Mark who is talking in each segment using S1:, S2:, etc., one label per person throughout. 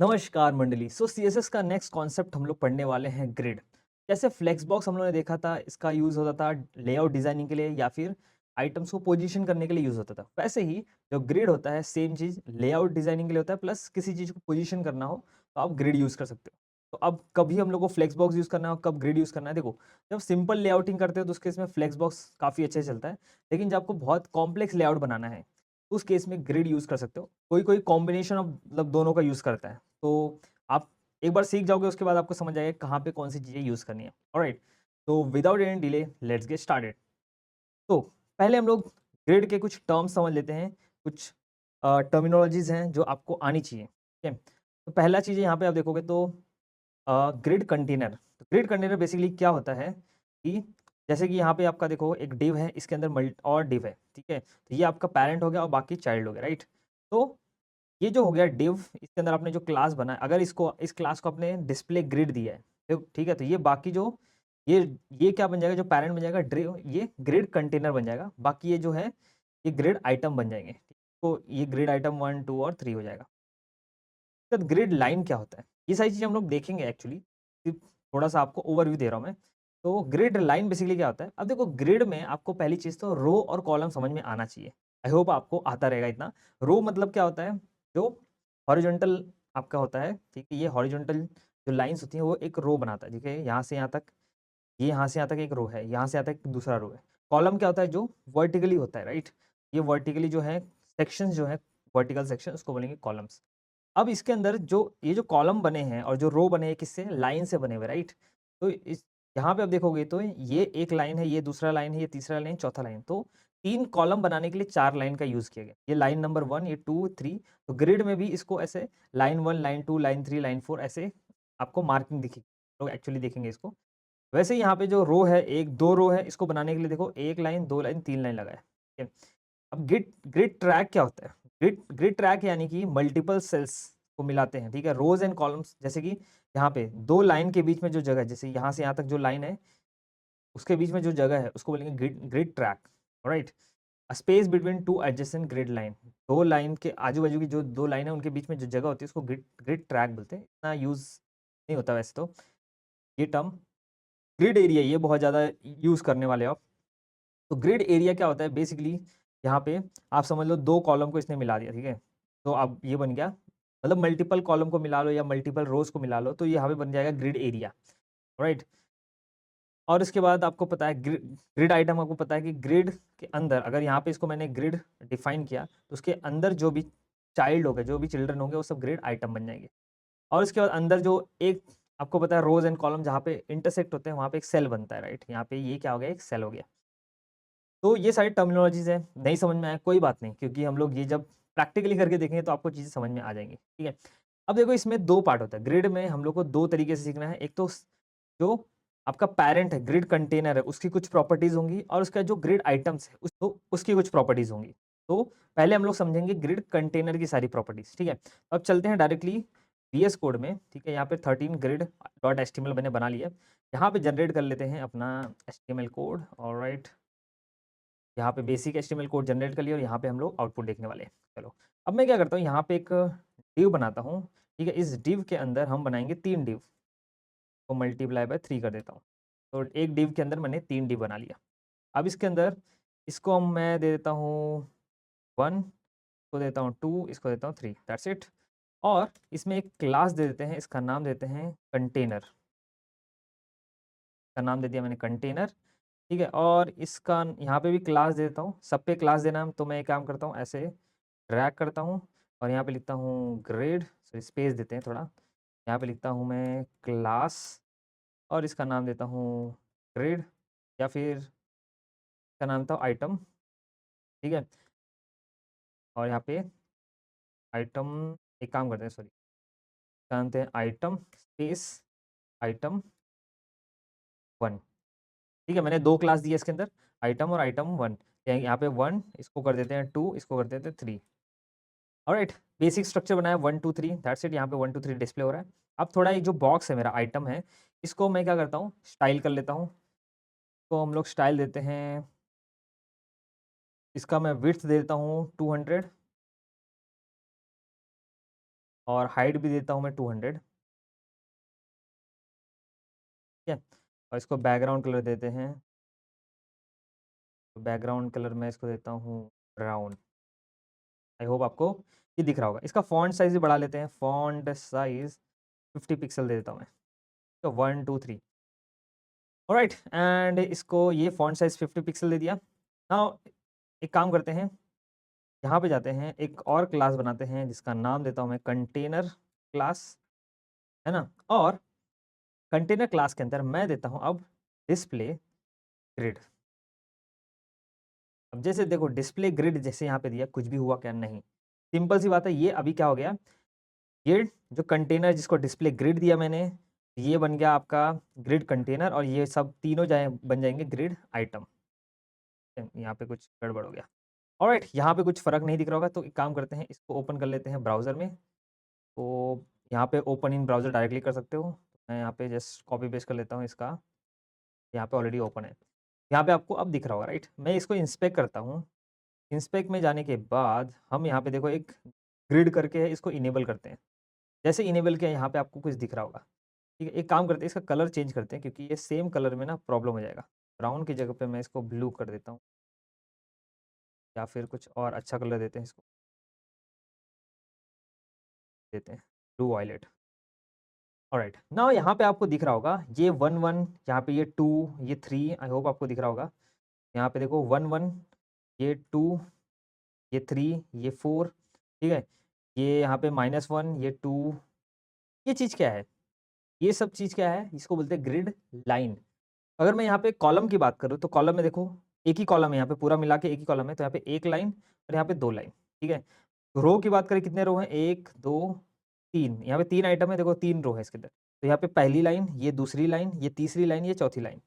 S1: नमस्कार मंडली। सीएसएस का नेक्स्ट कॉन्सेप्ट हम लोग पढ़ने वाले हैं ग्रिड। जैसे फ्लेक्स बॉक्स हम लोगों ने देखा था, इसका यूज़ होता था लेआउट डिज़ाइनिंग के लिए या फिर आइटम्स को पोजीशन करने के लिए यूज़ होता था। वैसे ही जो ग्रिड होता है सेम चीज़ लेआउट डिज़ाइनिंग के लिए होता है, प्लस किसी चीज़ को पोजीशन करना हो तो आप ग्रिड यूज़ कर सकते हो। तो अब कभी हम लोग को फ्लेक्स बॉक्स यूज़ करना हो, कब ग्रिड यूज़ करना है, देखो जब सिंपल लेआउटिंग करते हो तो उस केस में फ्लेक्स बॉक्स काफ़ी अच्छे से चलता है। लेकिन जब आपको बहुत कॉम्प्लेक्स लेआउट बनाना है उस केस में ग्रिड यूज़ कर सकते हो। कोई-कोई कॉम्बिनेशन ऑफ मतलब दोनों का यूज़ करता है। तो आप एक बार सीख जाओगे उसके बाद आपको समझ आएगा कहाँ पे कौन-सी चीज़ें यूज़ करनी है। ऑलराइट, तो without any delay let's get started. तो पहले हम लोग ग्रिड के कुछ टर्म्स समझ लेते हैं, कुछ टर्मिनोलॉजीज़ हैं जो आपको आनी चाहिए, ठीक है? तो पहला चीज़ यहाँ पे आप देखोगे तो ग्रिड कंटेनर। तो ग्रिड कंटेनर बेसिकली क्या होता है कि जैसे कि यहाँ पे आपका देखो एक डिव है, इसके अंदर मल्ट और डिव है, ठीक है? तो ये आपका पैरेंट हो गया और बाकी चाइल्ड हो गया, राइट? तो ये जो हो गया डिव, इसके अंदर आपने जो क्लास बनाया, अगर इसको इस क्लास को आपने डिस्प्ले ग्रिड दिया है, तो ठीक है, तो ये बाकी जो ये ये क्या बन जाएगा, जो पैरेंट बन जाएगा डिव, ये ग्रिड कंटेनर बन जाएगा। बाकी ये जो है ये ग्रिड आइटम बन जाएंगे। तो ये ग्रिड आइटम 1 2 और 3 हो जाएगा। तो ग्रिड लाइन क्या होता है, ये सारी चीज़ें हम लोग देखेंगे एक्चुअली। सिर्फ थोड़ा सा आपको ओवरव्यू दे रहा हूँ मैं। तो ग्रिड लाइन बेसिकली क्या होता है, अब देखो ग्रिड में आपको पहली चीज़ तो रो और कॉलम समझ में आना चाहिए। आई होप आपको आता रहेगा इतना। रो मतलब क्या होता है, जो हॉरिजॉन्टल आपका होता है, ठीक है? ये हॉरिजॉन्टल जो लाइन्स होती हैं वो एक रो बनाता है, ठीक है? यहाँ से यहाँ तक, ये यहाँ से यहाँ तक एक रो है, यहाँ से यहाँ तक दूसरा रो है। कॉलम क्या होता है, जो वर्टिकली होता है, राइट? ये वर्टिकली जो है सेक्शंस जो है, वर्टिकल सेक्शन, उसको बोलेंगे कॉलम्स। अब इसके अंदर जो ये जो कॉलम बने हैं और जो रो बने हैं किससे, लाइन से बने हुए, राइट? तो इस यहाँ पे आप देखोगे तो ये एक लाइन है, ये दूसरा लाइन है, ये तीसरा लाइन, चौथा लाइन। तो 3 कॉलम बनाने के लिए 4 लाइन का यूज़ किया गया। ये लाइन नंबर 1, ये 2, 3। तो ग्रिड में भी इसको ऐसे लाइन 1, लाइन 2, लाइन 3, लाइन 4 ऐसे आपको मार्किंग दिखेगी। लोग एक्चुअली देखेंगे इसको। वैसे ही यहाँ पे जो रो है, 1-2 रो है, इसको बनाने के लिए देखो 1 लाइन, 2 लाइन, 3 लाइन लगा है। ठीक है? अब ग्रिड ग्रिड ट्रैक क्या होता है? ग्रिड ग्रिड ट्रैक यानी कि मल्टीपल सेल्स को मिलाते हैं, ठीक है? रोज़ एंड कॉलम्स, जैसे कि यहाँ पे 2 लाइन के बीच में जो जगह है, जैसे यहाँ से यहाँ तक जो लाइन है, उसके बीच में जो जगह है, उसको बोलेंगे grid grid track, alright? A space between 2 adjacent grid line. 2 line के आजू-बाजू की जो 2 लाइन है, उनके बीच में जो जगह होती है, उसको ग्रिड ग्रिड ट्रैक बोलते हैं। इतना यूज़ नहीं होता वैसे तो, ये टर्म। ग्रिड एरिया ये बहुत ज़्यादा यूज़ करने वाले हो आप। तो ग्रिड एरिया क्या होता है बेसिकली, यहाँ पे आप समझ लो 2 कॉलम को इसने मिला दिया, ठीक है? तो अब ये बन गया, मतलब मल्टीपल कॉलम को मिला लो या मल्टीपल रोज़ को मिला लो, तो ये यहाँ पे बन जाएगा ग्रिड एरिया, राइट? और इसके बाद आपको पता है ग्रिड आइटम, आपको पता है कि ग्रिड के अंदर अगर यहाँ पे इसको मैंने ग्रिड डिफाइन किया, तो उसके अंदर जो भी चाइल्ड होंगे, जो भी चिल्ड्रन होंगे, वो सब ग्रिड आइटम बन जाएँगे। और उसके बाद अंदर जो एक आपको पता है रोज़ एंड कॉलम जहाँ पे इंटरसेक्ट होते हैं, वहाँ पे एक सेल बनता है, राइट? यहाँ पे ये क्या हो गया, एक सेल हो गया। तो ये सारी टर्मिनोलॉजीज़ हैं, नहीं समझ में आया कोई बात नहीं, क्योंकि हम लोग ये जब प्रैक्टिकली करके देखेंगे तो आपको चीज़ें समझ में आ जाएँगी, ठीक है? अब देखो इसमें 2 पार्ट होता है, ग्रिड में हम लोग को 2 तरीके से सीखना है। एक तो जो आपका पैरेंट है, ग्रिड कंटेनर है, उसकी कुछ प्रॉपर्टीज़ होंगी, और उसका जो ग्रिड आइटम्स है, उसकी कुछ प्रॉपर्टीज़ होंगी। तो पहले हम लोग समझेंगे ग्रिड कंटेनर की सारी प्रॉपर्टीज़, ठीक है? अब चलते हैं डायरेक्टली वीएस कोड में, ठीक है? यहाँ पे 13 ग्रिड डॉट एचटीएमएल मैंने बना लिया है। यहाँ पे जनरेट कर लेते हैं अपना एचटीएमएल कोड, ऑलराइट। यहाँ पे बेसिक एचटीएमएल कोड जनरेट कर लिया और यहाँ पे हम लोग आउटपुट देखने वाले हैं। चलो, अब मैं क्या करता हूँ, यहाँ पे एक डिव बनाता हूँ, ठीक है? इस डिव के अंदर हम बनाएँगे 3 डिव को मल्टीप्लाई बाय 3 कर देता हूँ। तो एक डिव के अंदर मैंने 3 डिव बना लिया। अब इसके अंदर इसको मैं दे देता हूँ 1, इसको देता हूँ 2, इसको देता हूँ 3, दैट्स इट। और इसमें एक क्लास दे देते हैं, इसका नाम देते हैं कंटेनर, का नाम दे दिया मैंने कंटेनर, ठीक है? और इसका यहाँ पे भी क्लास दे देता हूँ, सब पे क्लास देना है, तो मैं एक काम करता हूँ, ऐसे ड्रैग करता हूँ और यहाँ पे लिखता हूँ ग्रेड, सॉरी स्पेस देते हैं थोड़ा, यहाँ पे लिखता हूँ मैं क्लास और इसका नाम देता हूँ ग्रेड, या फिर इसका नाम था आइटम, ठीक है? और यहाँ पे आइटम, एक काम करते हैं, सॉरी, क्या नाम है, आइटम स्पेस आइटम 1, ठीक है? मैंने 2 क्लास दिए इसके अंदर, आइटम और आइटम 1। यहाँ पे 1, इसको कर देते हैं 2, इसको कर देते हैं 3। ऑलराइट, बेसिक स्ट्रक्चर बनाया 1 2 3, दैट्स इट। यहाँ पे 1 2 3 डिस्प्ले हो रहा है। अब थोड़ा ये जो बॉक्स है मेरा आइटम है, इसको मैं क्या करता हूँ, स्टाइल कर लेता हूँ। तो हम लोग स्टाइल देते हैं, इसका मैं विड्थ दे देता हूँ 200, और हाइट भी देता हूँ मैं 200, ठीक है। और इसको बैकग्राउंड कलर देते हैं, तो बैकग्राउंड कलर मैं इसको देता हूँ ब्राउन। आई होप आपको ये दिख रहा होगा। इसका फ़ॉन्ट साइज़ भी बढ़ा लेते हैं, फ़ॉन्ट साइज़ 50 पिक्सल दे देता हूँ मैं, तो 1 2 3 ऑलराइट एंड इसको ये फ़ॉन्ट साइज़ 50 पिक्सल दे दिया। नाउ एक काम करते हैं, यहाँ पे जाते हैं, एक और क्लास बनाते हैं जिसका नाम देता हूँ मैं कंटेनर क्लास, है ना? और कंटेनर क्लास के अंदर मैं देता हूँ अब डिस्प्ले ग्रिड। अब जैसे देखो डिस्प्ले ग्रिड जैसे यहाँ पे दिया, कुछ भी हुआ क्या? नहीं। सिंपल सी बात है, ये अभी क्या हो गया, ये जो कंटेनर जिसको डिस्प्ले ग्रिड दिया मैंने, ये बन गया आपका ग्रिड कंटेनर और ये सब तीनों जाए बन जाएँगे ग्रिड आइटम। यहाँ पे कुछ गड़बड़ हो गया। ऑलराइट, यहाँ पे कुछ फ़र्क नहीं दिख रहा होगा, तो एक काम करते हैं, इसको ओपन कर लेते हैं ब्राउज़र में। तो यहाँ पे ओपन इन ब्राउज़र डायरेक्टली कर सकते हो। मैं यहाँ पे जस्ट कॉपी पेस्ट कर लेता हूँ इसका, यहाँ पे ऑलरेडी ओपन है। यहाँ पे आपको अब दिख रहा होगा, राइट? मैं इसको इंस्पेक्ट करता हूँ। इंस्पेक्ट में जाने के बाद हम यहाँ पे देखो एक ग्रिड करके है, इसको इनेबल करते हैं। जैसे इनेबल किया, यहाँ पे आपको कुछ दिख रहा होगा। ठीक है, एक काम करते हैं, इसका कलर चेंज करते हैं क्योंकि ये सेम कलर में ना प्रॉब्लम हो जाएगा। ब्राउन की जगह पे मैं इसको ब्लू कर देता हूँ या फिर कुछ और अच्छा कलर देते हैं, इसको देते हैं ब्लू वायलेट। ऑलराइट, नाउ यहाँ पे आपको दिख रहा होगा ये 1 1, यहाँ पे ये 2, ये 3, आई होप आपको दिख रहा होगा। यहाँ पे देखो 1 1, ये 2, ये 3, ये 4, ठीक है? ये यहाँ पे -1, ये 2, ये चीज़ क्या है? ये सब चीज़ क्या है? इसको बोलते हैं ग्रिड लाइन। अगर मैं यहाँ पे कॉलम की बात करूँ, तो कॉलम में देखो एक ही कॉलम है, यहाँ पे पूरा मिला के एक ही कॉलम है, तो यहाँ पे 1 लाइन और यहाँ पे 2 लाइन, ठीक है? रो की बात करें, कितने रो हैं? 1 2 3, यहाँ पे 3 आइटम है, देखो 3 रो है इसके अंदर। तो यहाँ पे पहली लाइन, ये दूसरी लाइन, ये तीसरी लाइन, ये चौथी लाइन,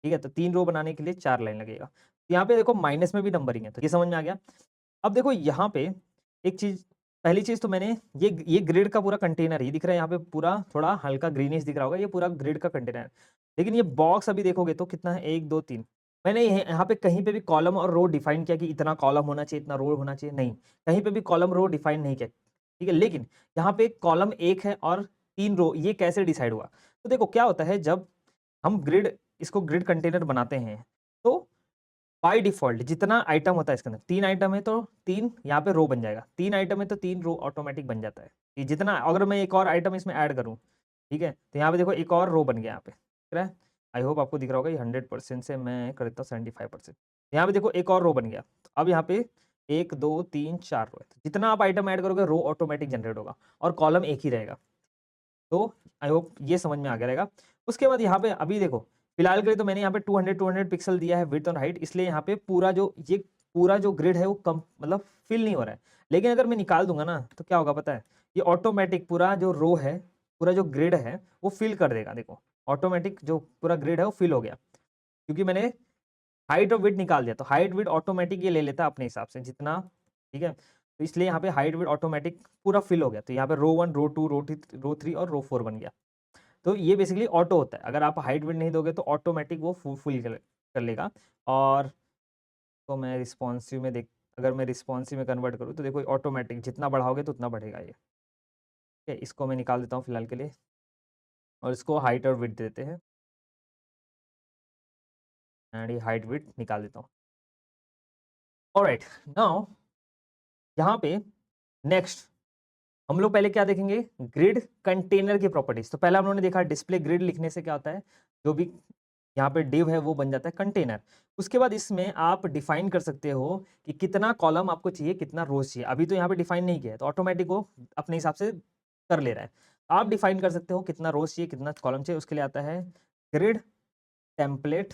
S1: ठीक है? तो 3 रो बनाने के लिए 4 लाइन लगेगा। यहाँ पे देखो माइनस में भी नंबरिंग है, तो ये समझ में आ गया। अब देखो यहाँ पे एक चीज़, पहली चीज़ तो मैंने ये ग्रिड का पूरा कंटेनर है, ये दिख रहा है यहाँ पे पूरा थोड़ा हल्का ग्रीनिश दिख रहा होगा, ये पूरा ग्रिड का कंटेनर है। लेकिन ये बॉक्स अभी देखोगे तो कितना है, 1 2 3, मैंने यहाँ पे कहीं पे भी कॉलम और रो डिफाइन किया कि इतना कॉलम होना चाहिए, इतना रो होना चाहिए, नहीं। कहीं पे भी कॉलम रो डिफाइन नहीं किया, ठीक है? लेकिन यहाँ पे कॉलम 1 है और 3 रो, ये कैसे डिसाइड हुआ? तो देखो क्या होता है, जब हम इसको ग्रिड कंटेनर बनाते हैं, तो बाय डिफ़ॉल्ट जितना आइटम होता है इसके अंदर, 3 आइटम है तो 3 यहाँ पे रो बन जाएगा, 3 आइटम है तो 3 रो ऑटोमैटिक बन जाता है। ये जितना, अगर मैं एक और आइटम इसमें ऐड करूँ, ठीक है? तो यहाँ पे देखो एक और रो बन गया यहाँ पे, दिख रहा है? आई होप आपको दिख रहा होगा, ये 100% से मैं कर देता हूँ 75%। यहाँ पे देखो एक और रो बन गया। अब यहाँ पे 1 2 3 4 रो है। तो जितना आप आइटम ऐड करोगे रो ऑटोमैटिक जनरेट होगा और कॉलम एक ही रहेगा। तो आई होप ये समझ में आ गया रहेगा। उसके बाद यहाँ पे अभी देखो, फिलहाल के लिए तो मैंने यहाँ पे 200 पिक्सल दिया है विड्थ और हाइट, इसलिए यहाँ पे पूरा जो ग्रिड है वो कम मतलब फिल नहीं हो रहा है। लेकिन अगर मैं निकाल दूंगा ना, तो क्या होगा पता है? ये ऑटोमेटिक पूरा जो रो है, पूरा जो ग्रिड है वो फिल कर देगा। देखो ऑटोमेटिक जो पूरा ग्रिड है वो फिल हो गया, क्योंकि मैंने हाइट और विड्थ निकाल दिया। तो हाइट विड्थ ऑटोमेटिक ये ले लेता है अपने हिसाब से जितना, ठीक है? तो इसलिए यहाँ पे हाइट विड्थ ऑटोमेटिक पूरा फिल हो गया। तो यहाँ पे रो 1 रो 2 रो 3 और रो 4 बन गया। तो ये बेसिकली ऑटो होता है, अगर आप हाइट विड्थ नहीं दोगे तो ऑटोमेटिक वो फुल कर लेगा। और तो मैं रिस्पॉन्सिव में देख अगर मैं रिस्पॉन्सिव में कन्वर्ट करूँ, तो देखो ऑटोमेटिक जितना बढ़ाओगे तो उतना बढ़ेगा ये, ठीक है? इसको मैं निकाल देता हूँ फिलहाल के लिए और इसको हाइट और विड्थ देते हैं एंड ये हाइट विड्थ निकाल देता हूँ। ऑलराइट, नाउ यहाँ पे नेक्स्ट हम लोग पहले क्या देखेंगे, ग्रिड कंटेनर की प्रॉपर्टीज। तो पहला हम लोगों ने देखा डिस्प्ले ग्रिड लिखने से क्या होता है, जो भी यहाँ पे डिव है वो बन जाता है कंटेनर। उसके बाद इसमें आप डिफाइन कर सकते हो कि कितना कॉलम आपको चाहिए, कितना रोज चाहिए। अभी तो यहाँ पे डिफाइन नहीं किया है, तो ऑटोमेटिक वो अपने हिसाब से कर ले रहा है। आप डिफाइन कर सकते हो कितना रोज चाहिए, कितना कॉलम चाहिए। उसके लिए आता है ग्रिड टेम्पलेट,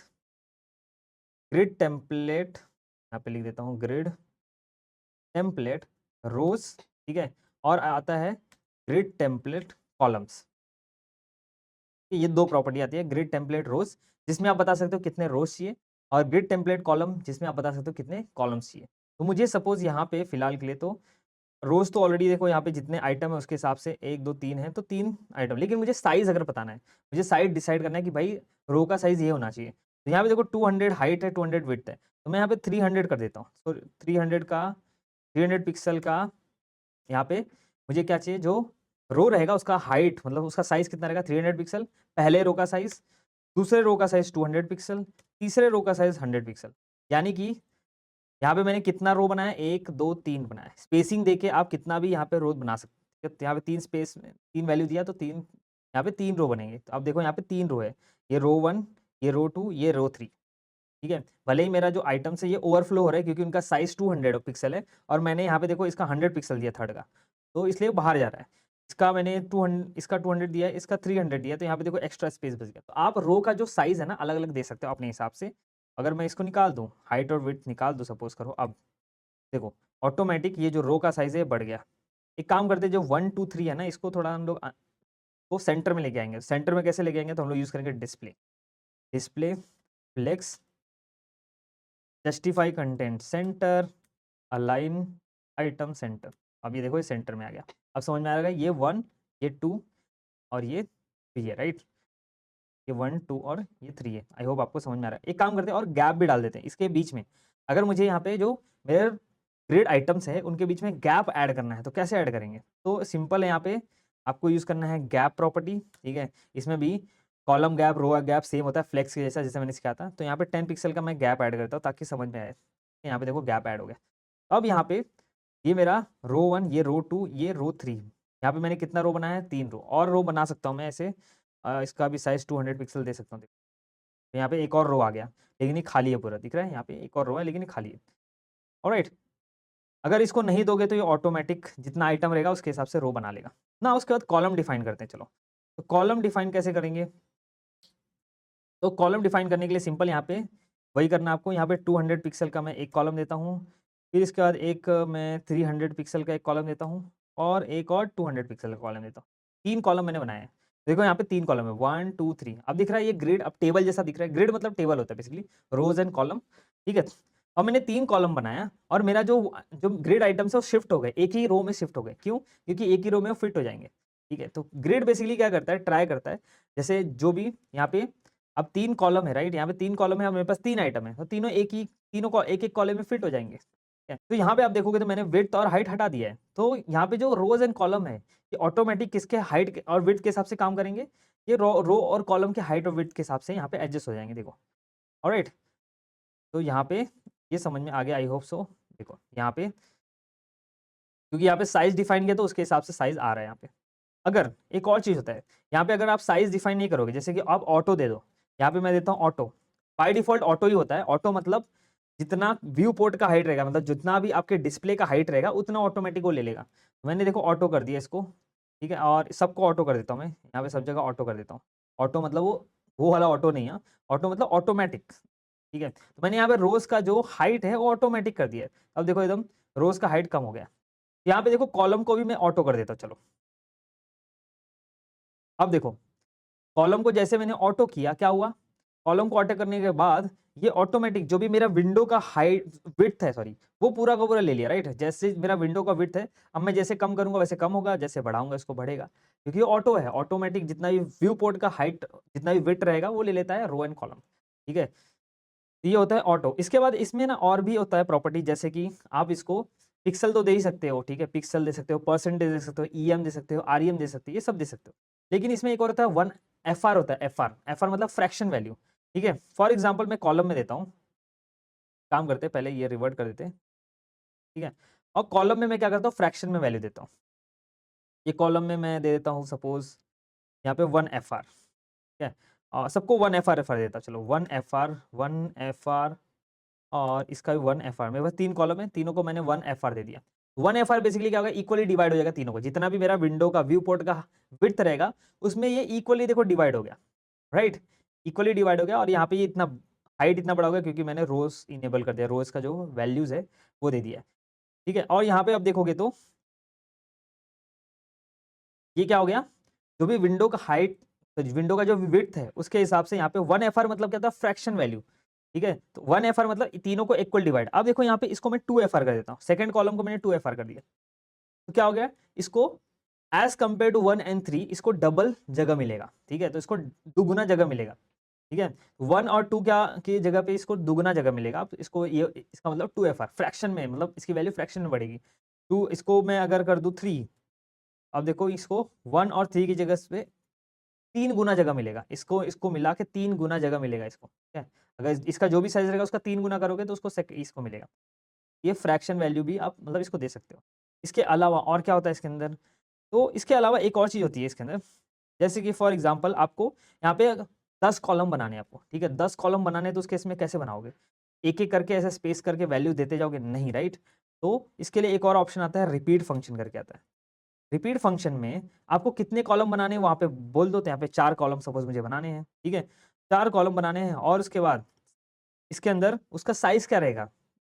S1: ग्रिड टेम्पलेट यहाँ पे लिख देता हूँ ग्रिड टेम्पलेट रोज, ठीक है? और आता है ग्रिड टेम्पलेट कॉलम्स। ये 2 प्रॉपर्टी आती है, ग्रिड टेम्पलेट रोज जिसमें आप बता सकते हो कितने रोज चाहिए, और ग्रिड टेम्पलेट कॉलम जिसमें आप बता सकते हो कितने कॉलम्स चाहिए। तो मुझे सपोज यहाँ पे फिलहाल के लिए तो रोज तो ऑलरेडी देखो यहाँ पे जितने आइटम है उसके हिसाब से 1 2 3 है, तो 3 आइटम। लेकिन मुझे साइज अगर बताना है, मुझे साइज डिसाइड करना है कि भाई रो का साइज ये होना चाहिए। तो यहाँ पे देखो 200 हाइट है, 200 विड्थ है, तो मैं यहाँ पे 300 कर देता हूँ। सो 300 पिक्सल का यहाँ पे मुझे क्या चाहिए, जो रो रहेगा उसका हाइट मतलब उसका साइज कितना रहेगा 300 पिक्सल, पहले रो का साइज, दूसरे रो का साइज 200 पिक्सल, तीसरे रो का साइज 100 पिक्सल। यानी कि यहाँ पे मैंने कितना रो बनाया, 1 2 3 बनाया। स्पेसिंग देके आप कितना भी यहाँ पे रो बना सकते हैं। यहाँ पे 3 स्पेस 3 वैल्यू दिया तो 3 यहाँ पे 3 रो बनेंगे। तो अब देखो यहाँ पे 3 रो है, ये रो 1, ये रो 2, ये रो 3, ठीक है। भले ही मेरा जो आइटम्स है ये ओवरफ्लो हो रहा है क्योंकि उनका साइज 200 पिक्सल है और मैंने यहाँ पे देखो इसका 100 पिक्सल दिया थर्ड का, तो इसलिए बाहर जा रहा है। इसका मैंने 200 इसका 200 दिया है, इसका 300 दिया है, तो यहाँ पे देखो एक्स्ट्रा स्पेस बच गया। तो आप रो का जो साइज है ना अलग अलग दे सकते हो अपने हिसाब से। अगर मैं इसको निकाल दूँ, हाइट और विड्थ निकाल दूँ सपोज करो, अब देखो ऑटोमेटिक ये जो रो का साइज है बढ़ गया। एक काम करते हैं, जो 1 2 3 है ना इसको थोड़ा हम लोग वो सेंटर में लेके आएंगे। सेंटर में कैसे लेके आएंगे, तो हम लोग यूज करेंगे display, display flex, justify content centre, align item centre. अब ये देखो ये सेंटर में आ गया। अब समझ में आ रहा है, ये 1, ये 2 और ये 3 है, राइट। ये 1 2 और ये 3 है। आई होप आपको समझ में आ रहा है। एक काम करते हैं और गैप भी डाल देते हैं इसके बीच में। अगर मुझे यहाँ पे जो मेरे ग्रिड आइटम्स है उनके बीच में गैप ऐड करना है तो कैसे ऐड करेंगे, तो सिंपल है, यहाँ पे आपको यूज करना है गैप प्रॉपर्टी, ठीक है। इसमें भी कॉलम गैप रो गैप सेम होता है फ्लेक्स के जैसा, जैसे मैंने सिखाया था। तो यहाँ पे 10 पिक्सल का मैं गैप ऐड करता हूँ ताकि समझ में आए। यहाँ पे देखो गैप ऐड हो गया। अब यहाँ पे ये मेरा रो 1, ये रो 2, ये रो 3, यहाँ पे मैंने कितना रो बनाया है, 3 रो। और रो बना सकता हूँ मैं ऐसे, इसका भी साइज 200 पिक्सल दे सकता हूँ। तो यहाँ पे एक और रो आ गया, लेकिन ये खाली है पूरा, दिख रहा है यहाँ पे एक और रो है लेकिन ये खाली है। ऑलराइट, अगर इसको नहीं दोगे तो ये ऑटोमेटिक जितना आइटम रहेगा उसके हिसाब से रो बना लेगा ना। उसके बाद कॉलम डिफाइन करते हैं। चलो, तो कॉलम डिफाइन कैसे करेंगे, तो कॉलम डिफाइन करने के लिए सिंपल यहाँ पे वही करना है आपको। यहाँ पे 200 पिक्सल का मैं एक कॉलम देता हूँ, फिर इसके बाद एक मैं 300 पिक्सल का एक कॉलम देता हूँ और एक और 200 पिक्सल का कॉलम देता हूँ। 3 कॉलम मैंने बनाए हैं। देखो यहाँ पे 3 कॉलम है, 1 2 3। अब दिख रहा है ये ग्रिड, अब टेबल जैसा दिख रहा है। ग्रिड मतलब टेबल होता है बेसिकली, रोज एंड कॉलम, ठीक है। अब मैंने 3 कॉलम बनाया और मेरा जो जो ग्रिड आइटम्स है वो शिफ्ट हो गए, एक ही रो में शिफ्ट हो गए। क्यों? क्योंकि एक ही रो में वो फिट हो जाएंगे, ठीक है। तो ग्रिड बेसिकली क्या करता है, ट्राई करता है जैसे जो भी यहाँ पे अब 3 कॉलम है, राइट। यहाँ पे 3 कॉलम है और मेरे पास 3 आइटम है, तो तीनों को एक-एक कॉलम में फिट हो जाएँगे। ठीक है? तो यहाँ पे आप देखोगे तो मैंने विड्थ और हाइट हटा दिया है। तो यहाँ पे जो रोज़ एंड कॉलम है, ये ऑटोमैटिक किसके हाइट के और विड्थ के हिसाब से काम करेंगे। ये रो रो और कॉलम के हाइट और विड्थ के हिसाब से यहाँ पे एडजस्ट हो जाएँगे, देखो। ऑलराइट? तो यहाँ पे ये समझ में आ गया, आई होप सो। देखो यहाँ पे क्योंकि यहाँ पे साइज़ डिफाइन किया तो उसके हिसाब से साइज़ आ रहा है यहाँ पे। अगर एक और चीज़ होता है, यहाँ पे अगर आप साइज़ डिफाइन नहीं करोगे, जैसे कि आप ऑटो दे दो, यहाँ पे मैं देता हूँ ऑटो। बाय डिफ़ॉल्ट ऑटो ही होता है। ऑटो मतलब जितना व्यू पोर्ट का हाइट रहेगा, मतलब जितना भी आपके डिस्प्ले का हाइट रहेगा, उतना ऑटोमेटिक वो ले लेगा। मैंने देखो ऑटो कर दिया इसको, ठीक है, और सबको ऑटो कर देता हूँ मैं, यहाँ पे सब जगह ऑटो कर देता हूँ। ऑटो मतलब वो वाला ऑटो नहीं है, ऑटो मतलब ऑटोमैटिक, ठीक है। तो मैंने यहाँ पे रोज़ का जो हाइट है, वो ऑटोमैटिक कर दिया है। अब देखो एकदम रोज़ का हाइट कम हो गया। यहाँ पे देखो कॉलम को भी मैं ऑटो कर देता हूँ, चलो। अब देखो कॉलम को जैसे मैंने ऑटो किया, क्या हुआ? कॉलम को ऑटो करने के बाद ये ऑटोमेटिक जो भी मेरा विंडो का हाइट विड्थ है, सॉरी, वो पूरा का पूरा ले लिया, राइट। जैसे मेरा विंडो का विड्थ है, अब मैं जैसे कम करूंगा वैसे कम होगा, जैसे बढ़ाऊंगा इसको बढ़ेगा, क्योंकि ये ऑटो है। ऑटोमेटिक जितना भी व्यू पोर्ट का हाइट, जितना भी विड्थ रहेगा वो ले लेता है रो एंड कॉलम, ठीक है। तो ये होता है ऑटो। इसके बाद इसमें ना और भी होता है प्रॉपर्टी, जैसे कि आप इसको पिक्सल तो दे ही सकते हो, ठीक है, पिक्सल दे सकते हो, परसेंटेज दे सकते हो, ईएम दे सकते हो, आरईएम दे सकते हो, ये सब दे सकते हो। लेकिन इसमें एक और होता है वन एफआर होता है, एफआर। एफआर मतलब फ्रैक्शन वैल्यू, ठीक है। फॉर एग्जाम्पल मैं कॉलम में देता हूँ, काम करते हैं, पहले ये रिवर्ट कर देते हैं, ठीक है। और कॉलम में मैं क्या करता हूँ, फ्रैक्शन में वैल्यू देता हूँ। ये कॉलम में मैं दे देता हूँ सपोज यहाँ पे 1 एफआर, ठीक है। और सबको 1 एफआर एफआर देता हूँ, चलो 1 एफआर 1 एफआर और इसका भी 1 एफआर। मेरे पास 3 कॉलम है, तीनों को मैंने 1 एफआर दे दिया। 1 एफआर बेसिकली क्या होगा, इक्वली डिवाइड हो जाएगा तीनों को। जितना भी मेरा विंडो का व्यू पोर्ट का विड्थ रहेगा उसमें ये इक्वली देखो डिवाइड हो गया, राइट। इक्वली डिवाइड हो गया और यहाँ पे ये इतना हाइट इतना बड़ा हो गया क्योंकि मैंने रोज इनेबल कर दिया, रोज का जो वैल्यूज है वो दे दिया है, ठीक है। और यहाँ पे अब देखोगे तो ये क्या हो गया, जो भी विंडो का हाइट, तो विंडो का जो विड्थ है उसके हिसाब से यहाँ पे 1 एफआर मतलब क्या था, फ्रैक्शन वैल्यू, ठीक है। तो 1 एफआर मतलब तीनों को इक्वल डिवाइड। अब देखो यहाँ पे इसको मैं 2 एफआर कर देता हूँ, सेकंड कॉलम को मैंने 2 एफआर कर दिया, तो क्या हो गया, इसको एज कंपेयर टू 1 and 3 इसको डबल जगह मिलेगा, ठीक है। तो इसको दुगुना जगह मिलेगा, ठीक है। 1 और 2 क्या की जगह पे इसको दुगुना जगह मिलेगा। अब इसको ये इसका मतलब 2 एफआर फ्रैक्शन में, मतलब इसकी वैल्यू फ्रैक्शन में बढ़ेगी। 2 इसको मैं अगर कर दूं 3, अब देखो इसको 1 और 3 की जगह पे 3 गुना जगह मिलेगा। इसको मिला के 3 गुना जगह मिलेगा इसको, ठीक है? अगर इसका जो भी साइज़ रहेगा उसका 3 गुना करोगे तो उसको इसको मिलेगा। ये फ्रैक्शन वैल्यू भी आप मतलब इसको दे सकते हो। इसके अलावा और क्या होता है इसके अंदर? तो इसके अलावा एक और चीज़ होती है इसके अंदर, जैसे कि फॉर एग्ज़ाम्पल आपको यहाँ पे 10 कॉलम बनाने हैं आपको, ठीक है? 10 कॉलम बनाने हैं तो उस केस में कैसे बनाओगे? एक-एक करके ऐसे स्पेस करके वैल्यू देते जाओगे? नहीं, राइट? तो इसके लिए एक और ऑप्शन आता है, रिपीट फंक्शन करके आता है। रिपीट फंक्शन में आपको कितने कॉलम बनाने हैं वहाँ पे बोल दो, तो यहाँ पे 4 कॉलम सपोज़ मुझे बनाने हैं, ठीक है? 4 कॉलम बनाने हैं और उसके बाद इसके अंदर उसका साइज़ क्या रहेगा?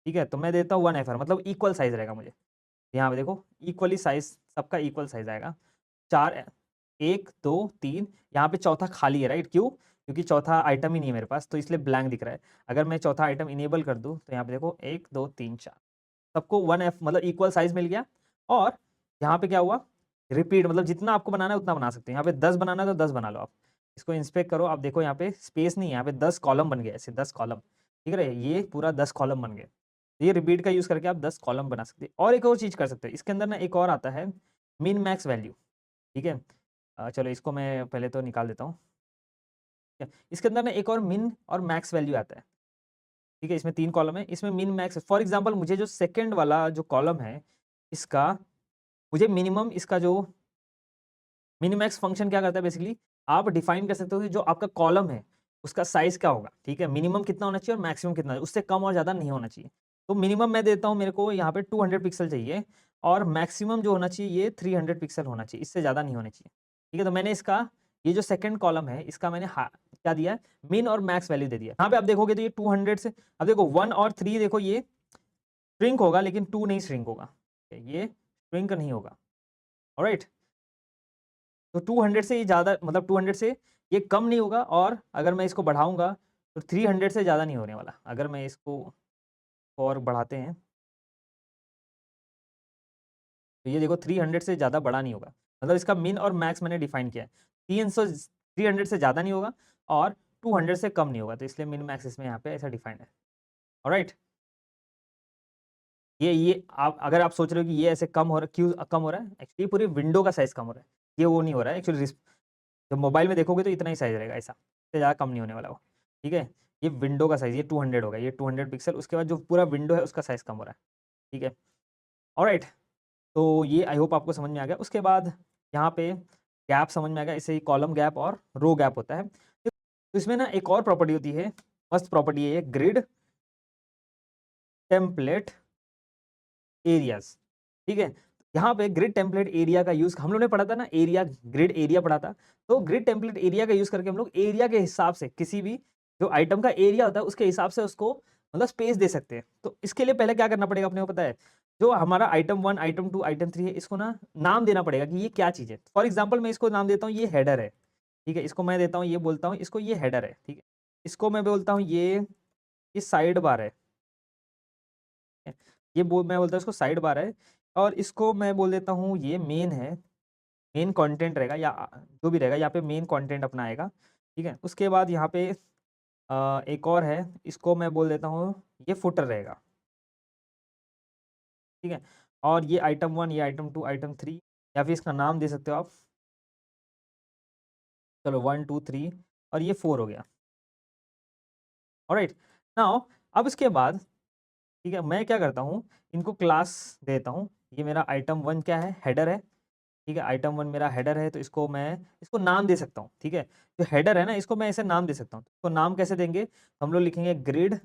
S1: ठीक है? तो मैं देता हूँ 1 एफआर मतलब इक्वल साइज़ रहेगा मुझे। यहाँ पे देखो इक्वली साइज़ सबका इक्वल साइज़ आएगा। 4 1, 2, 3 यहाँ पे चौथा खाली है, राइट? क्यों? क्योंकि चौथा आइटम ही नहीं है मेरे पास, तो इसलिए ब्लैंक दिख रहा है। अगर मैं चौथा आइटम इनेबल कर दूँ, तो यहाँ पे देखो 1, 2, 3, 4 सबको 1 एफ मतलब इक्वल साइज़ मिल गया और यहाँ पे क्या हुआ? रिपीट मतलब जितना आपको बनाना है उतना बना सकते हैं। यहाँ पे 10 बनाना है तो 10 बना लो आप। इसको इंस्पेक्ट करो, आप देखो यहाँ पे स्पेस नहीं है, यहाँ पे 10 कॉलम बन गए ऐसे 10 कॉलम, ठीक है? ये पूरा 10 कॉलम बन गए। ये रिपीट का यूज़ करके आप 10 कॉलम बना सकते हैं और एक और चीज़ कर सकते हैं। इसके अंदर ना एक और आता है मिन मैक्स वैल्यू, ठीक है? चलो इसको मैं पहले तो निकाल देता हूँ। ठीक है? इसके अंदर ना एक और मिन और मैक्स वैल्यू आता है, ठीक है? इसमें 3 कॉलम है, इसमें मिन मैक्स फॉर एग्ज़ाम्पल मुझे जो सेकंड वाला जो कॉलम है, इसका मुझे मिनिमम इसका जो मिनिमैक्स फंक्शन क्या करता है बेसिकली आप डिफाइन कर सकते हो कि जो आपका कॉलम है, उसका साइज़ क्या होगा, ठीक है? मिनिमम कितना होना चाहिए और मैक्सिमम कितना, उससे कम और ज़्यादा नहीं होना चाहिए। तो मिनिमम मैं देता हूँ मेरे को यहाँ पे 200 पिक्सल चाहिए और मैक्सिमम जो होना चाहिए ये 300 पिक्सल होना चाहिए, इससे ज़्यादा नहीं होने चाहिए। ठीक है? तो मैंने इसका ये जो सेकंड कॉलम है, इसका मैंने क्या दिया है? मिन और मैक्स वैल्यू दे दिया। यहाँ पे आप देखोगे तो ये 200 से अब देखो 1 और 3 देखो ये श्रिंक होगा लेकिन 2 नहीं श्रिंक होगा। ये श्रिंक नहीं होगा। ऑलराइट? तो 200 से ये ज़्यादा मतलब 200 से ये कम नहीं होगा और अगर मैं इसको बढ़ाऊँगा तो 300 से ज़्यादा नहीं होने वाला। अगर मैं इसको और बढ़ाते हैं, तो ये देखो 300 से ज़्यादा बड़ा नहीं होगा। मतलब इसका मिन और मैक्स मैंने डिफाइन किया है। 300 से ज़्यादा नहीं होगा और 200 से कम नहीं होगा। तो इसलिए मिन मैक्स इसमें यहाँ पे ऐसा डिफाइंड है। ऑलराइट? ये आप अगर आप सोच रहे हो कि ये ऐसे कम हो रहा है, क्यों कम हो रहा है? एक्चुअली पूरी विंडो का साइज़ कम हो रहा है। ये वो नहीं हो रहा है एक्चुअली जब मोबाइल में देखोगे तो इतना ही साइज़ रहेगा ऐसा, इससे ज़्यादा कम नहीं होने वाला वो, ठीक है? ये विंडो का साइज़ ये 200 होगा, ये 200 पिक्सल उसके बाद जो पूरा विंडो है उसका साइज़ कम हो रहा है, ठीक है? ऑलराइट, तो ये आई होप आपको समझ में आ गया। उसके बाद यहाँ पे गैप समझ में आ गया, इससे कॉलम गैप और रो गैप होता है। तो इसमें ना एक और प्रॉपर्टी होती है, मस्त प्रॉपर्टी है ये ग्रिड टेम्पलेट एरियाज़, ठीक है? यहाँ पे ग्रिड टेम्पलेट एरिया का यूज़ हम लोग ने पढ़ा था ना एरिया ग्रिड एरिया पढ़ा था। तो ग्रिड टेम्पलेट एरिया का यूज़ करके हम लोग एरिया के हिसाब से किसी भी जो आइटम का एरिया होता है उसके हिसाब से उसको मतलब स्पेस दे सकते हैं। तो इसके लिए पहले क्या करना पड़ेगा अपने को पता है? जो हमारा आइटम 1, आइटम 2, आइटम 3 है इसको ना नाम देना पड़ेगा कि ये क्या चीज़ है। फॉर एग्ज़ाम्पल मैं इसको नाम देता हूँ ये हेडर है, ठीक है? इसको मैं देता हूँ ये बोलता हूँ इसको ये हेडर है, ठीक है? इसको मैं बोलता हूँ ये साइड बार है। है। ये मैं बोलता हूँ इसको साइड बार है और इसको मैं बोल देता हूँ ये मेन है, मेन कंटेंट रहेगा या जो भी रहेगा यहाँ पे मेन कंटेंट अपना आएगा, ठीक है? उसके बाद यहाँ पे एक और है, इसको मैं बोल देता हूँ ये फुटर रहेगा, ठीक है? और ये आइटम 1, ये आइटम 2, आइटम 3 या फिर इसका नाम दे सकते हो आप। चलो 1, 2, 3 और ये 4 हो गया। ऑलराइट? नाउ अब इसके बाद ठीक है, मैं क्या करता हूँ, इनको क्लास देता हूँ। ये मेरा आइटम 1 क्या है? हेडर है। ठीक है, आइटम 1 मेरा हेडर है तो इसको मैं इसको नाम दे सकता हूँ, ठीक है? जो हेडर है ना इसको मैं ऐसे नाम दे सकता हूँ। तो नाम कैसे देंगे? हम लोग लिखेंगे ग्रिड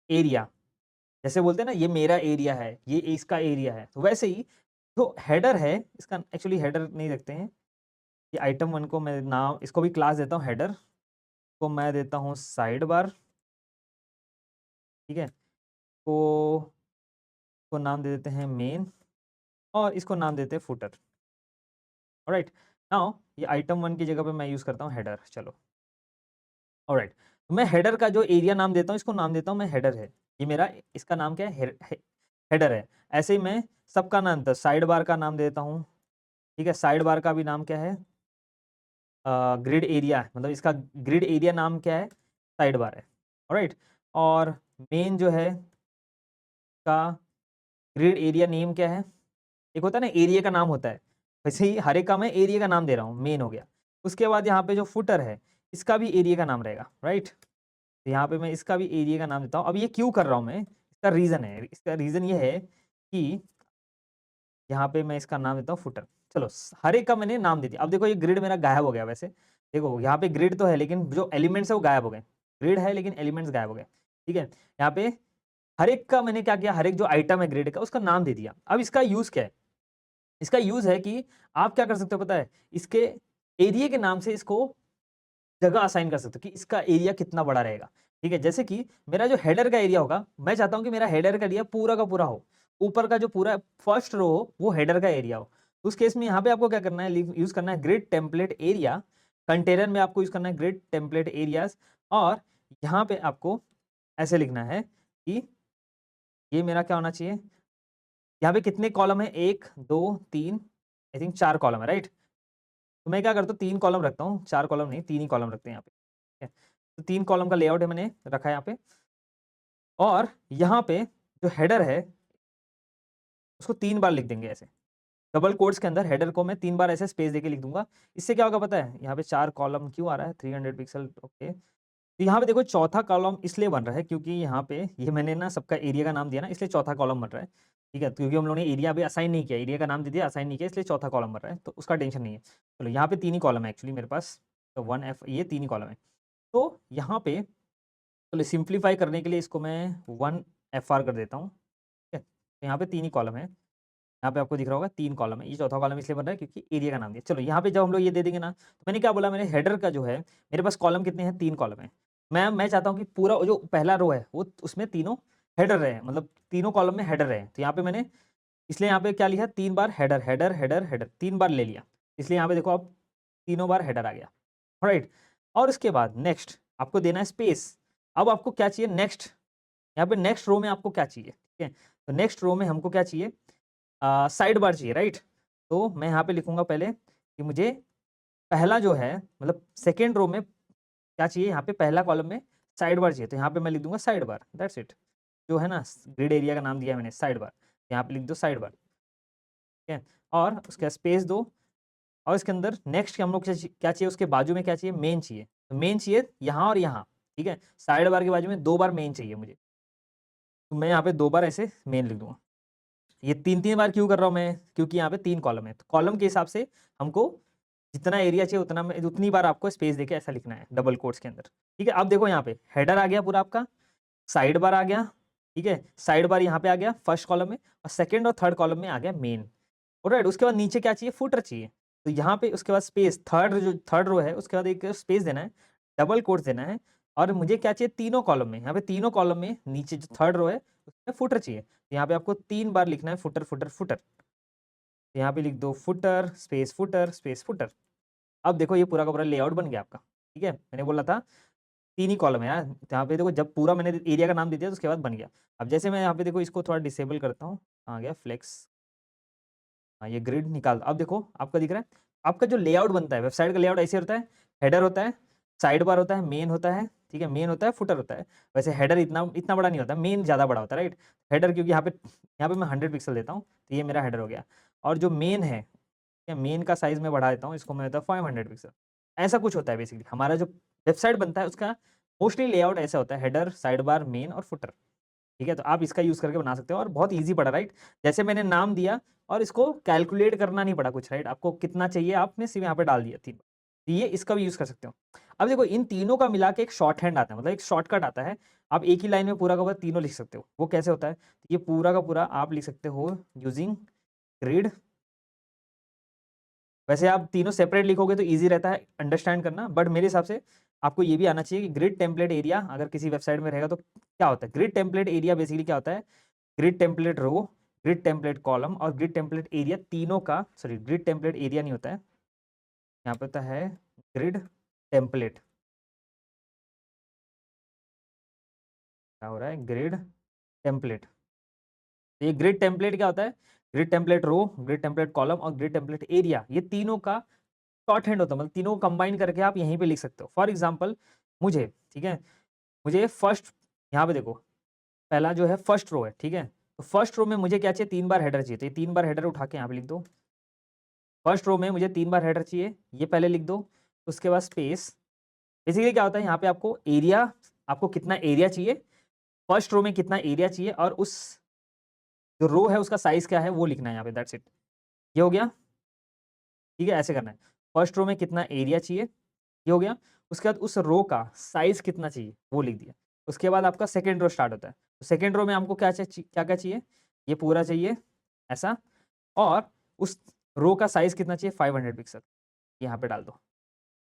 S1: एरिया। जैसे बोलते हैं ना ये मेरा एरिया है, ये इसका एरिया है। तो वैसे ही जो हेडर है इसका एक्चुअली हेडर नहीं रखते हैं। ये आइटम 1 को मैं नाम इसको भी क्लास देता हूँ हेडर, को मैं देता हूँ साइड बार, ठीक है? को नाम दे देते हैं मेन और इसको नाम देते हैं फुटर। ऑलराइट? नाउ ये आइटम 1 की जगह पे मैं यूज़ करता हूँ हेडर। चलो ऑलराइट, मैं हेडर का जो एरिया नाम देता हूँ इसको नाम देता हूँ मैं हेडर है। ये मेरा इसका नाम क्या है? हेडर है। ऐसे ही मैं सबका नाम था साइड बार का नाम देता हूँ, ठीक है? साइड बार का भी नाम क्या है? ग्रिड एरिया है, मतलब इसका ग्रिड एरिया नाम क्या है? साइड बार है। ऑलराइट? और मेन जो है का ग्रिड एरिया नेम क्या है? एक होता है ना एरिया का नाम होता है। वैसे ही हर एक का मैं एरिया का नाम दे रहा हूँ, मेन हो गया। उसके बाद यहाँ पे जो फुटर है, इसका भी एरिया का नाम रहेगा, राइट? तो यहाँ पे मैं इसका भी एरिया का नाम देता हूँ। अब ये क्यों कर रहा हूँ मैं, इसका रीज़न है। इसका रीज़न ये है कि यहाँ पे मैं इसका नाम देता हूँ फुटर। चलो हर एक का मैंने नाम दे दिया। अब देखो ये ग्रिड मेरा गायब हो गया वैसे। देखो यहाँ पे ग्रिड तो है लेकिन जो एलिमेंट्स है वो गायब हो गए। ग्रिड है लेकिन एलिमेंट्स गायब हो गए। ठीक है? यहाँ पे हर एक का मैंने क्या किया, हर एक जो आइटम है ग्रिड का उसका नाम दे दिया। अब इसका यूज़ क्या है? इसका यूज़ है कि आप क्या कर सकते हो पता है? इसके एरिया के नाम से इसको जगह असाइन कर सकते हो कि इसका एरिया कितना बड़ा रहेगा। ठीक है? जैसे कि मेरा जो हेडर का एरिया होगा, मैं चाहता हूँ कि मेरा हेडर का एरिया पूरा का पूरा हो। ऊपर का जो पूरा फर्स्ट रो हो, वो हेडर का एरिया हो। उस केस में यहाँ पे आपको क्या करना है, यूज़ करना है ग्रिड टेम्पलेट एरिया। कंटेनर में आपको यूज़ करना है ग्रिड टेम्पलेट एरियाज़ और यहाँ पे आपको ऐसे लिखना है कि ये मेरा क्या होना चाहिए, यहाँ पे कितने कॉलम है? 1, 2, 3 आई थिंक 4 कॉलम है, राइट? तो मैं क्या करता हूँ 3 कॉलम रखता हूँ, 4 कॉलम नहीं 3 ही कॉलम रखते हैं यहाँ पे। ठीक है? तो 3 कॉलम का लेआउट है मैंने रखा है यहाँ पे और यहाँ पे जो हेडर है उसको 3 बार लिख देंगे ऐसे। डबल कोट्स के अंदर हेडर को मैं 3 बार ऐसे स्पेस देके लिख दूँगा। इससे क्या होगा पता है? यहाँ पे 4 कॉलम क्यों आ रहा है? 300 पिक्सल ओके। तो यहाँ पे देखो चौथा कॉलम इसलिए बन रहा है क्योंकि यहाँ पे ये मैंने ना सबका एरिया का नाम दिया ना, इसलिए चौथा कॉलम बन रहा है। ठीक है? क्योंकि हम लोगों ने एरिया अभी असाइन नहीं किया, एरिया का नाम दे दिया, असाइन नहीं किया, इसलिए चौथा कॉलम बन रहा है, तो उसका टेंशन नहीं है। चलो यहाँ पे 3 ही कॉलम है एक्चुअली मेरे पास, तो 1F ये 3 ही कॉलम है। तो यहाँ पे चलो सिंप्लीफाई करने के लिए इसको मैं 1FR कर देता हूँ। ठीक है? तो यहाँ पे 3 ही कॉलम है। यहाँ पे आपको दिख रहा होगा 3 कॉलम है। ये चौथा कॉलम इसलिए बन रहा है क्योंकि एरिया का नाम दिया। चलो यहाँ पे जब हम लोग ये दे देंगे ना, तो मैंने क्या बोला, मेरे हेडर का जो है, मेरे पास कॉलम कितने हैं? 3 कॉलम है। मैं चाहता हूँ कि पूरा जो पहला रो है वो उसमें तीनों हेडर रहे, मतलब तीनों कॉलम में हेडर रहे। तो यहाँ पे मैंने इसलिए यहाँ पे क्या लिखा, 3 बार हेडर, हेडर, हेडर, हेडर 3 बार ले लिया। इसलिए यहाँ पे देखो अब तीनों बार हेडर आ गया। राइट? और उसके बाद नेक्स्ट आपको देना है स्पेस। अब आपको क्या चाहिए नेक्स्ट, यहाँ पे नेक्स्ट रो में आपको क्या चाहिए? ठीक है? तो नेक्स्ट रो में हमको क्या चाहिए? साइड बार चाहिए, राइट? तो मैं यहाँ पे लिखूँगा पहले कि मुझे पहला जो है मतलब सेकंड रो में क्या चाहिए, यहाँ पे पहला कॉलम में साइड बार चाहिए। तो यहाँ पे मैं लिख दूँगा साइड बार, दैट्स इट। जो है ना ग्रिड एरिया का नाम दिया है मैंने साइड बार, यहाँ पे लिख दो साइड बार, ठीक है? और उसके बाद स्पेस दो और इसके अंदर नेक्स्ट हम लोग क्या चाहिए, उसके बाजू में क्या चाहिए, मेन चाहिए। तो मेन चाहिए यहाँ और यहाँ, ठीक है? साइड बार के बाजू में 2 बार मेन चाहिए मुझे। तो मैं यहाँ पे 2 बार ऐसे मेन लिख दूँगा। ये 3-3 बार क्यों कर रहा हूँ मैं? क्योंकि यहाँ पे 3 कॉलम है। तो कॉलम के हिसाब से हमको जितना एरिया चाहिए उतना में उतनी बार आपको स्पेस देके ऐसा लिखना है डबल कोट्स के अंदर। ठीक है? अब देखो यहाँ पे हेडर आ गया पूरा आपका, साइड बार आ गया, ठीक है? साइड बार यहाँ पे आ गया फर्स्ट कॉलम में और सेकंड और थर्ड कॉलम में आ गया मेन। ऑलराइट? उसके बाद नीचे क्या चाहिए? फुटर चाहिए। तो यहाँ पे उसके बाद स्पेस थर्ड रो है उसके बाद एक स्पेस देना है, डबल कोट्स देना है और मुझे क्या चाहिए? तीनों कॉलम में, यहाँ पे तीनों कॉलम में नीचे जो थर्ड रो है उसमें फुटर चाहिए। तो यहाँ पे आपको 3 बार लिखना है फुटर, फुटर, फुटर। तो यहाँ पे लिख दो footer, space footer, space footer. अब देखो ये पूरा का पूरा लेआउट बन गया आपका, ठीक है? मैंने बोला था 3 ही कॉलम है यार। तो यहाँ पे देखो जब पूरा मैंने एरिया का नाम दे दिया तो उसके बाद बन गया। अब जैसे मैं यहाँ पे देखो इसको थोड़ा डिसेबल करता हूँ, आ गया फ्लेक्स। हाँ, ये ग्रिड निकाल अब देखो आपका दिख रहा है। आपका जो लेआउट बनता है वेबसाइट का लेआउट ऐसे होता है, हेडर होता है, साइड बार होता है, मेन होता है, ठीक है? मेन होता है, फुटर होता है। वैसे हेडर इतना इतना बड़ा नहीं होता, मेन ज़्यादा बड़ा होता है, राइट? हेडर क्योंकि यहाँ पे मैं 100 पिक्सल देता हूँ, तो ये मेरा हेडर हो गया। और जो मेन है, ठीक है? मेन का साइज़ मैं बढ़ा देता हूँ, इसको मैं देता हूँ 500 पिक्सल। ऐसा कुछ होता है बेसिकली हमारा जो वेबसाइट बनता है उसका मोस्टली लेआउट ऐसा होता है, हेडर, साइड बार, मेन और फुटर। ठीक है? तो आप इसका यूज़ करके बना सकते हो और बहुत ईज़ी पड़ा, राइट? जैसे मैंने नाम दिया और इसको कैलकुलेट करना नहीं पड़ा कुछ, राइट? आपको कितना चाहिए आपने सिर्फ़ यहाँ पे डाल दिया 3 तो ये इसका भी यूज़ कर सकते हो। अब देखो इन तीनों का मिला के एक शॉर्टहैंड आता है, मतलब एक शॉर्टकट आता है। आप एक ही लाइन में पूरा का पूरा तीनों लिख सकते हो। वो कैसे होता है? ये पूरा का पूरा आप लिख सकते हो यूजिंग ग्रिड। वैसे आप तीनों सेपरेट लिखोगे तो ईज़ी रहता है अंडरस्टैंड करना, बट मेरे हिसाब से आपको ये भी आना चाहिए कि ग्रिड टेम्पलेट एरिया अगर किसी वेबसाइट में रहेगा तो क्या होता है? ग्रिड टेम्पलेट एरिया बेसिकली क्या होता है? ग्रिड टेम्पलेट रो, ग्रिड टेम्पलेट कॉलम और ग्रिड टेम्पलेट एरिया तीनों का, सॉरी ग्रिड टेम्पलेट एरिया नहीं होता है, यहाँ पे होता है ग्रिड टेम्पलेट। क्या हो रहा है? Grid template. तो ये ग्रिड टेम्पलेट क्या होता है? ग्रिड टेम्पलेट रो, ग्रिड टेम्पलेट कॉलम और ग्रिड टेम्पलेट एरिया, ये तीनों का शॉर्ट हैंड होता है, मतलब तीनों को कंबाइन करके आप यहीं पे लिख सकते हो। फॉर एग्जाम्पल मुझे, ठीक है, मुझे फर्स्ट, यहाँ पे देखो पहला जो है फर्स्ट रो है, ठीक है? तो फर्स्ट रो में मुझे क्या चाहिए? 3 बार हेडर चाहिए, तो ये 3 बार हेडर उठा के यहाँ पे लिख दो। फर्स्ट रो में मुझे 3 बार हेडर चाहिए, ये पहले लिख दो, उसके बाद स्पेस। बेसिकली क्या होता है यहाँ पे आपको कितना एरिया चाहिए, फर्स्ट रो में कितना एरिया चाहिए और उस जो रो है उसका साइज़ क्या है वो लिखना है यहाँ पे, दैट्स इट। ये हो गया, ठीक है? ऐसे करना है। फर्स्ट रो में कितना एरिया चाहिए, ये हो गया। उसके बाद उस रो का साइज़ कितना चाहिए, वो लिख दिया। उसके बाद आपका सेकंड रो स्टार्ट होता है। तो सेकंड रो में हमको क्या-क्या चाहिए? ये पूरा चाहिए, ऐसा, और उस रो का साइज़ कितना चाहिए? 500 पिक्सल, यहाँ पे डाल दो।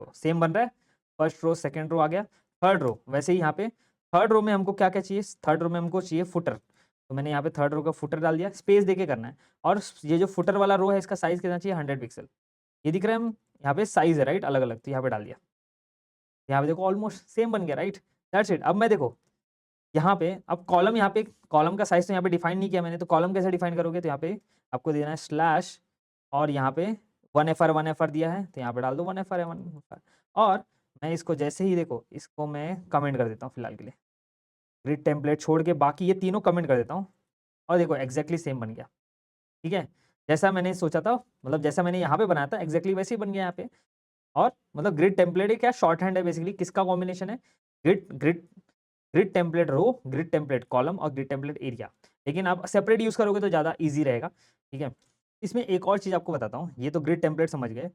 S1: तो सेम बन रहा है, फर्स्ट रो, सेकंड रो आ गया। थर्ड रो, वैसे ही यहाँ पे थर्ड रो में हमको क्या-क्या चाहिए? थर्ड रो में हमको चाहिए फुटर। तो मैंने यहाँ पे थर्ड रो का फुटर डाल दिया, स्पेस देके करना है। और ये जो फुटर वाला रो है इसका साइज़ कितना चाहिए? 100 पिक्सल। ये दिख रहा है हम यहाँ पे साइज़ है राइट, अलग-अलग, तो यहाँ पे डाल दिया। यहाँ पे देखो ऑलमोस्ट सेम बन गया राइट, दैट्स इट। अब मैं देखो यहाँ पे अब कॉलम, यहाँ पे कॉलम का साइज़ तो यहाँ पे डिफाइन नहीं किया मैंने, तो कॉलम कैसे डिफाइन करोगे? तो यहाँ पे आपको देना है स्लैश और यहाँ पे 1 दिया है, तो यहाँ पे डाल दो 1 FR है 1 FR। और मैं इसको जैसे ही देखो, इसको मैं कमेंट कर देता हूँ फिलहाल के लिए। ग्रिड टेम्पलेट छोड़ के बाकी ये तीनों कमेंट कर देता हूँ और देखो एग्ज़ैक्टली सेम बन गया, ठीक है? जैसा मैंने सोचा था, मतलब जैसा मैंने यहाँ पे बनाया था एग्ज़ैक्टली वैसे ही बन गया यहाँ पे। और मतलब ग्रिड टेम्पलेट ही क्या शॉर्टहैंड है बेसिकली, किसका कॉम्बिनेशन है? ग्रिड ग्रिड ग्रिड टेम्पलेट रो, ग्रिड टेम्पलेट कॉलम और ग्रिड टेम्पलेट एरिया। लेकिन आप सेपरेट यूज़ करोगे तो ज़्यादा ईज़ी रहेगा, ठीक है? इसमें एक और चीज़ आपको बताता हूँ, ये तो ग्रिड टेम्पलेट समझ गए,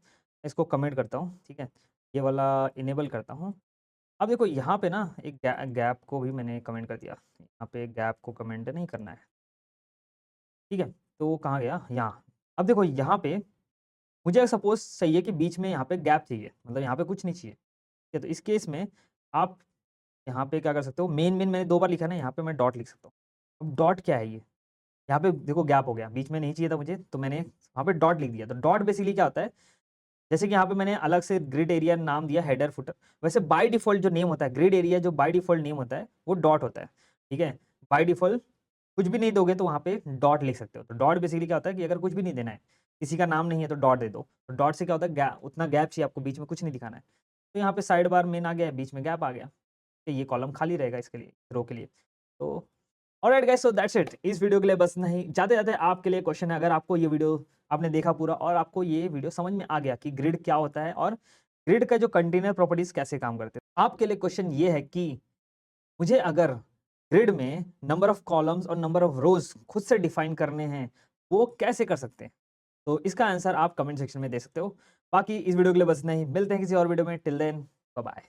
S1: इसको कमेंट करता हूँ, ठीक है? ये वाला इनेबल करता हूँ। अब देखो यहाँ पे ना एक गैप को भी मैंने कमेंट कर दिया, यहाँ पे गैप को कमेंट नहीं करना है, ठीक है? तो वो कहाँ गया? यहाँ। अब देखो यहाँ पे मुझे सपोज़ चाहिए कि बीच में यहाँ पे गैप चाहिए, मतलब यहाँ पे कुछ नहीं चाहिए, ठीक है? तो इस केस में आप यहाँ पे क्या कर सकते हो, मेन मैंने 2 बार लिखा है ना, यहाँ पे मैं डॉट लिख सकता हूँ। अब डॉट क्या है ये? यहाँ पे देखो गैप हो गया, बीच में नहीं चाहिए था मुझे, तो मैंने वहाँ पे डॉट लिख दिया। तो डॉट बेसिकली क्या होता है, जैसे कि यहाँ पे मैंने अलग से ग्रिड एरिया नाम दिया हेडर फुटर, वैसे बाय डिफ़ॉल्ट जो नेम होता है, ग्रिड एरिया जो बाय डिफ़ॉल्ट नेम होता है, वो डॉट होता है, ठीक है? बाय डिफ़ॉल्ट कुछ भी नहीं दोगे तो वहाँ पे डॉट लिख सकते हो। तो डॉट बेसिकली क्या होता है कि अगर कुछ भी नहीं देना है, किसी का नाम नहीं है तो डॉट दे दो। तो डॉट से क्या होता है, उतना गैप चाहिए आपको, बीच में कुछ नहीं दिखाना है। तो यहाँ पे साइड बार मेन आ गया, बीच में गैप आ गया। तो ये कॉलम खाली रहेगा इसके लिए, रो के लिए। तो alright guys, so that's it. इस वीडियो के लिए बस नहीं, जाते-जाते आपके लिए क्वेश्चन है, अगर आपको ये वीडियो आपने देखा पूरा और आपको ये वीडियो समझ में आ गया कि ग्रिड क्या होता है और ग्रिड का जो कंटेनर प्रॉपर्टीज कैसे काम करते हैं। आपके लिए क्वेश्चन ये है कि मुझे अगर ग्रिड में नंबर ऑफ कॉलम्स और नंबर ऑफ रोज खुद से डिफाइन करने हैं, वो कैसे कर सकते हैं? तो इसका आंसर आप कमेंट सेक्शन में दे सकते हो। बाकी इस वीडियो के लिए बस नहीं, मिलते हैं किसी और वीडियो में, टिल देन बाय बाय।